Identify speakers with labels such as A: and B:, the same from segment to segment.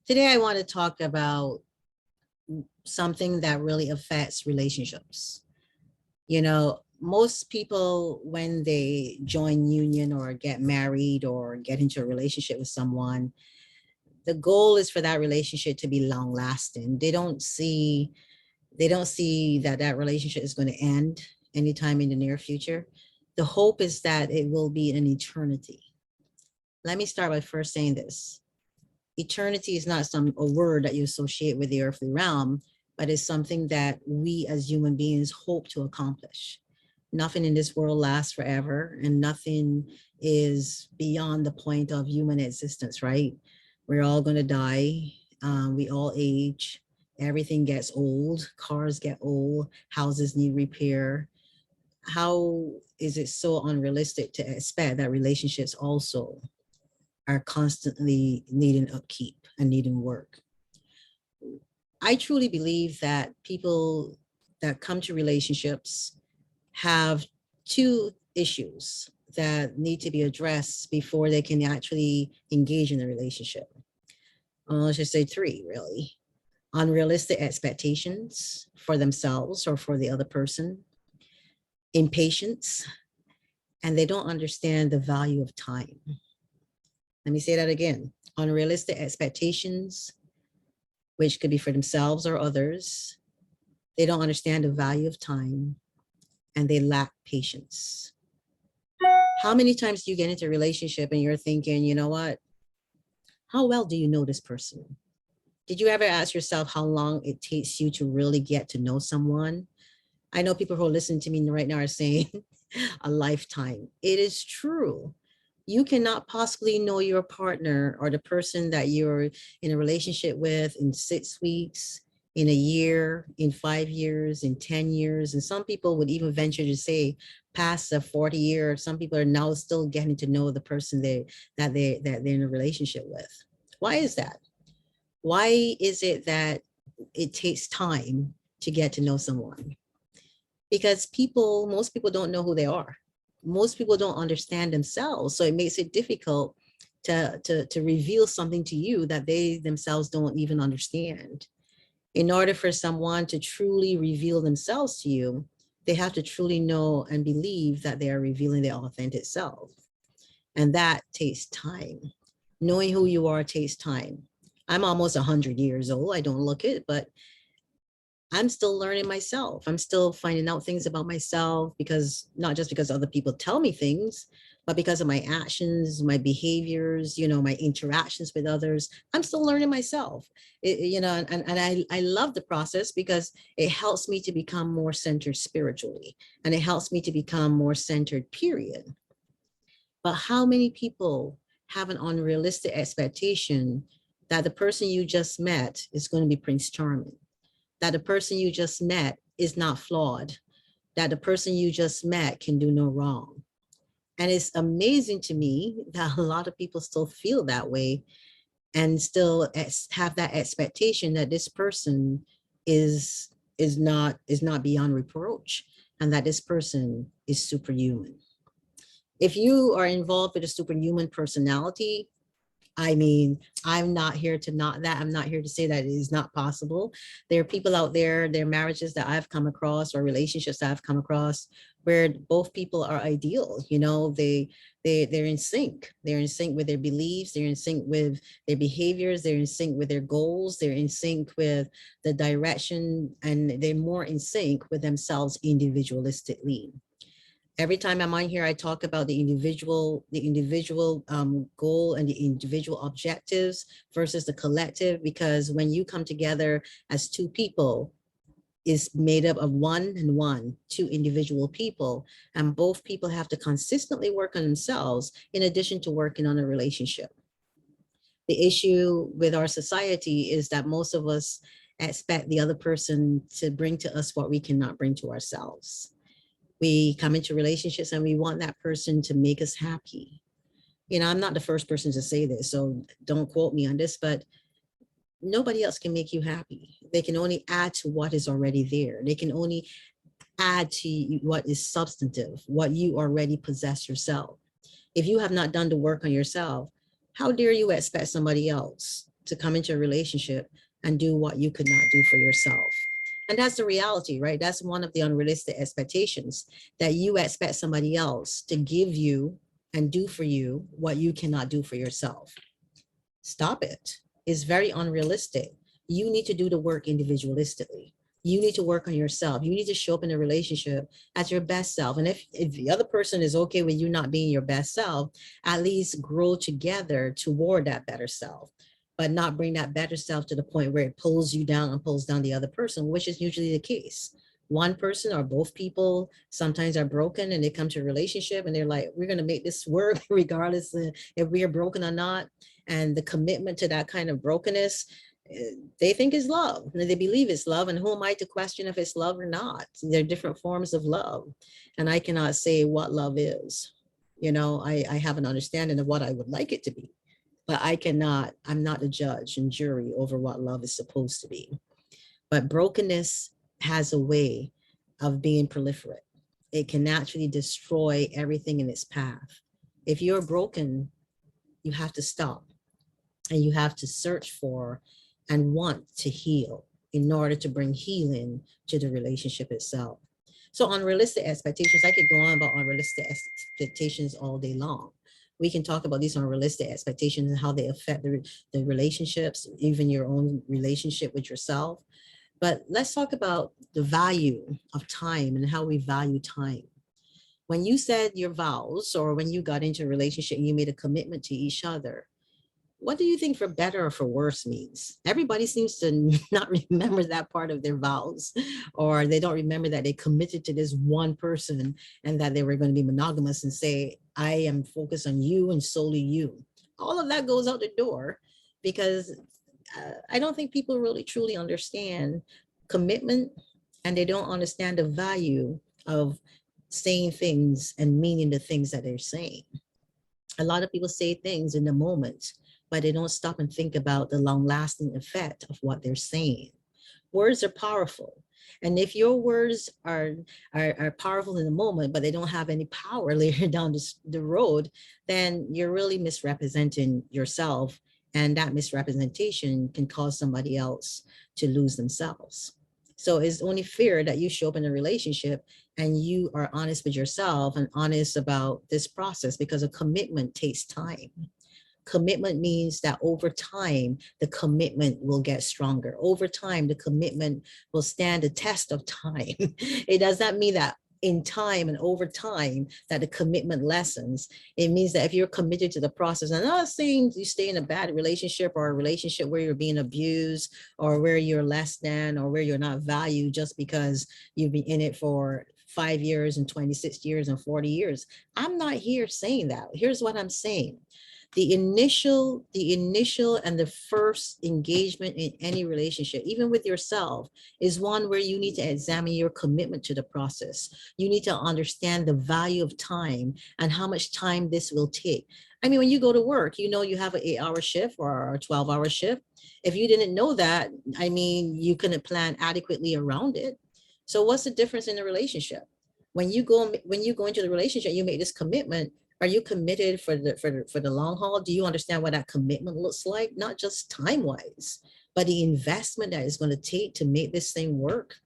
A: Today, I want to talk about something that really affects relationships. Most people, when they join union or get married or get into a relationship with someone, the goal is for that relationship to be long lasting. They don't see that that relationship is going to end anytime in the near future. The hope is that it will be an eternity. Let me start by first saying this. Eternity is not a word that you associate with the earthly realm, but is something that we as human beings hope to accomplish. Nothing in this world lasts forever, and nothing is beyond the point of human existence, right? We're all going to die. We all age. Everything gets old. Cars get old. Houses need repair. How is it so unrealistic to expect that relationships also are constantly needing upkeep and needing work? I truly believe that people that come to relationships have two issues that need to be addressed before they can actually engage in a relationship. Let's just say three, really. Unrealistic expectations for themselves or for the other person, impatience, and they don't understand the value of time. Let me say that again. Unrealistic expectations, which could be for themselves or others. They don't understand the value of time, and they lack patience. How many times do you get into a relationship and you're thinking, you know what? How well do you know this person? Did you ever ask yourself how long it takes you to really get to know someone? I know people who are listening to me right now are saying a lifetime. It is true. You cannot possibly know your partner or the person that you're in a relationship with in 6 weeks, in a year, in 5 years, in 10 years. And some people would even venture to say past the 40 years, some people are now still getting to know the person that they're in a relationship with. Why is that? Why is it that it takes time to get to know someone? Because most people don't know who they are. Most people don't understand themselves. So it makes it difficult to reveal something to you that they themselves don't even understand. In order for someone to truly reveal themselves to you, they have to truly know and believe that they are revealing their authentic self. And that takes time. Knowing who you are takes time. I'm almost 100 years old. I don't look it, but I'm still learning myself. I'm still finding out things about myself, because not just because other people tell me things, but because of my actions, my behaviors, my interactions with others. I'm still learning myself, and I love the process because it helps me to become more centered spiritually, and it helps me to become more centered, period. But how many people have an unrealistic expectation that the person you just met is going to be Prince Charming, that the person you just met is not flawed, that the person you just met can do no wrong? And it's amazing to me that a lot of people still feel that way and still have that expectation that this person is not beyond reproach, and that this person is superhuman. If you are involved with a superhuman personality, I mean, I'm not here to not that. I'm not here to say that it is not possible. There are people out there, there are marriages that I've come across or relationships that I've come across where both people are ideal. They're in sync. They're in sync with their beliefs. They're in sync with their behaviors. They're in sync with their goals. They're in sync with the direction, and they're more in sync with themselves individualistically. Every time I'm on here, I talk about the individual goal and the individual objectives versus the collective, because when you come together as two people, is made up of two individual people, and both people have to consistently work on themselves in addition to working on a relationship. The issue with our society is that most of us expect the other person to bring to us what we cannot bring to ourselves. We come into relationships and we want that person to make us happy. I'm not the first person to say this, so don't quote me on this, but nobody else can make you happy. They can only add to what is already there. They can only add to what is substantive, what you already possess yourself. If you have not done the work on yourself, how dare you expect somebody else to come into a relationship and do what you could not do for yourself. And that's the reality, right? That's one of the unrealistic expectations, that you expect somebody else to give you and do for you what you cannot do for yourself. Stop it. It's very unrealistic. You need to do the work individualistically. You need to work on yourself. You need to show up in a relationship as your best self. And if the other person is okay with you not being your best self, at least grow together toward that better self, but not bring that better self to the point where it pulls you down and pulls down the other person, which is usually the case. One person or both people sometimes are broken and they come to a relationship and they're like, we're going to make this work regardless of if we are broken or not. And the commitment to that kind of brokenness, they think is love, and they believe it's love. And who am I to question if it's love or not? There are different forms of love. And I cannot say what love is. You know, I have an understanding of what I would like it to be, but I'm not a judge and jury over what love is supposed to be. But brokenness has a way of being proliferate. It can naturally destroy everything in its path. If you're broken, you have to stop and you have to search for and want to heal in order to bring healing to the relationship itself. So unrealistic expectations, I could go on about unrealistic expectations all day long. We can talk about these unrealistic expectations and how they affect the relationships, even your own relationship with yourself. But let's talk about the value of time and how we value time. When you said your vows, or when you got into a relationship and you made a commitment to each other, what do you think for better or for worse means? Everybody seems to not remember that part of their vows, or they don't remember that they committed to this one person and that they were going to be monogamous and say, I am focused on you and solely you. All of that goes out the door because I don't think people really truly understand commitment, and they don't understand the value of saying things and meaning the things that they're saying. A lot of people say things in the moment, but they don't stop and think about the long-lasting effect of what they're saying. Words are powerful. And if your words are powerful in the moment, but they don't have any power later down the road, then you're really misrepresenting yourself. And that misrepresentation can cause somebody else to lose themselves. So it's only fair that you show up in a relationship and you are honest with yourself and honest about this process, because a commitment takes time. Commitment means that over time, the commitment will get stronger. Over time, the commitment will stand the test of time. It does not mean that in time and over time that the commitment lessens. It means that if you're committed to the process, and I'm not saying you stay in a bad relationship or a relationship where you're being abused or where you're less than or where you're not valued just because you've been in it for 5 years and 26 years and 40 years. I'm not here saying that. Here's what I'm saying. The initial and the first engagement in any relationship, even with yourself, is one where you need to examine your commitment to the process. You need to understand the value of time and how much time this will take. I mean, when you go to work, you know you have an 8-hour shift or a 12-hour shift. If you didn't know that, I mean, you couldn't plan adequately around it. So what's the difference in a relationship? When you go into the relationship, you make this commitment. Are you committed for the long haul? Do you understand what that commitment looks like? Not just time-wise, but the investment that it's going to take to make this thing work.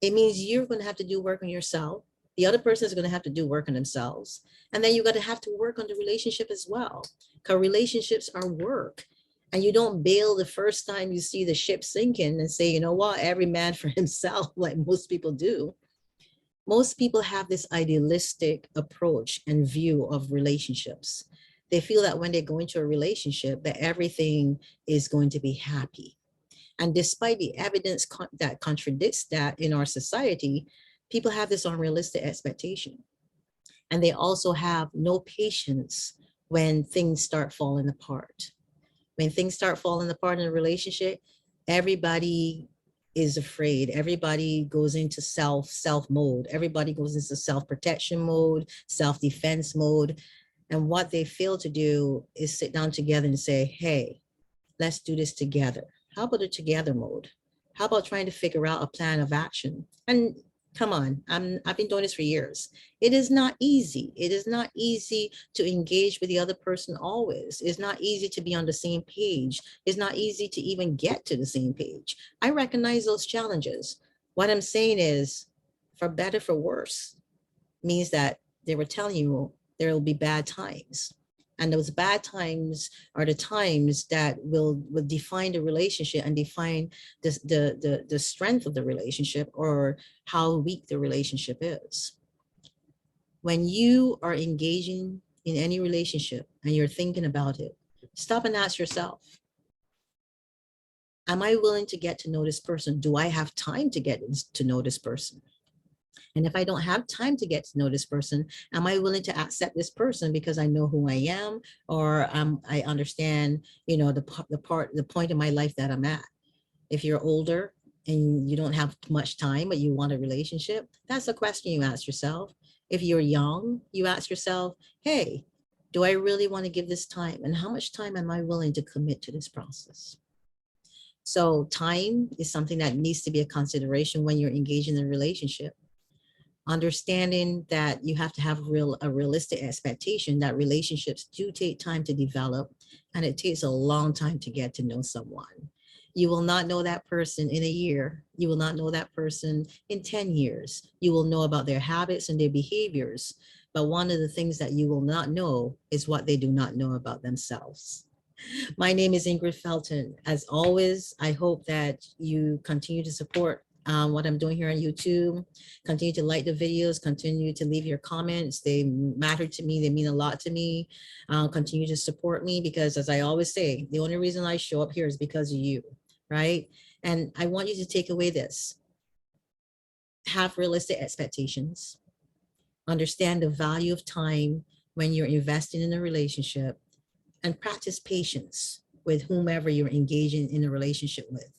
A: It means you're going to have to do work on yourself. The other person is going to have to do work on themselves. And then you're going to have to work on the relationship as well. Because relationships are work. And you don't bail the first time you see the ship sinking and say, you know what, every man for himself, like most people do. Most people have this idealistic approach and view of relationships. They feel that when they go into a relationship, that everything is going to be happy. And despite the evidence that contradicts that in our society, people have this unrealistic expectation. And they also have no patience when things start falling apart. When things start falling apart in a relationship, everybody is afraid. Everybody goes into self mode. Everybody goes into self-protection mode, self-defense mode. And what they fail to do is sit down together and say, hey, let's do this together. How about a together mode? How about trying to figure out a plan of action? And Come on, I've been doing this for years. It is not easy. It is not easy to engage with the other person always. It's not easy to be on the same page. It's not easy to even get to the same page. I recognize those challenges. What I'm saying is, for better, for worse, means that they were telling you there will be bad times. And those bad times are the times that will define the relationship and define the strength of the relationship or how weak the relationship is. When you are engaging in any relationship and you're thinking about it, stop and ask yourself, am I willing to get to know this person? Do I have time to get to know this person? And if I don't have time to get to know this person, am I willing to accept this person because I know who I am, or I understand, the point in my life that I'm at? If you're older and you don't have much time, but you want a relationship, that's a question you ask yourself. If you're young, you ask yourself, hey, do I really want to give this time? And how much time am I willing to commit to this process? So time is something that needs to be a consideration when you're engaged in a relationship. Understanding that you have to have a realistic expectation that relationships do take time to develop, and it takes a long time to get to know someone. You will not know that person in a year. You will not know that person in 10 years. You will know about their habits and their behaviors. But one of the things that you will not know is what they do not know about themselves. My name is Ingrid Felton. As always, I hope that you continue to support what I'm doing here on YouTube. Continue to like the videos, continue to leave your comments. They matter to me, they mean a lot to me. Continue to support me because, as I always say, the only reason I show up here is because of you, right? And I want you to take away this. Have realistic expectations. Understand the value of time when you're investing in a relationship, and practice patience with whomever you're engaging in a relationship with.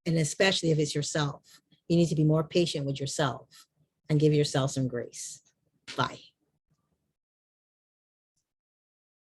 A: And especially if it's yourself, you need to be more patient with yourself and give yourself some grace. Bye.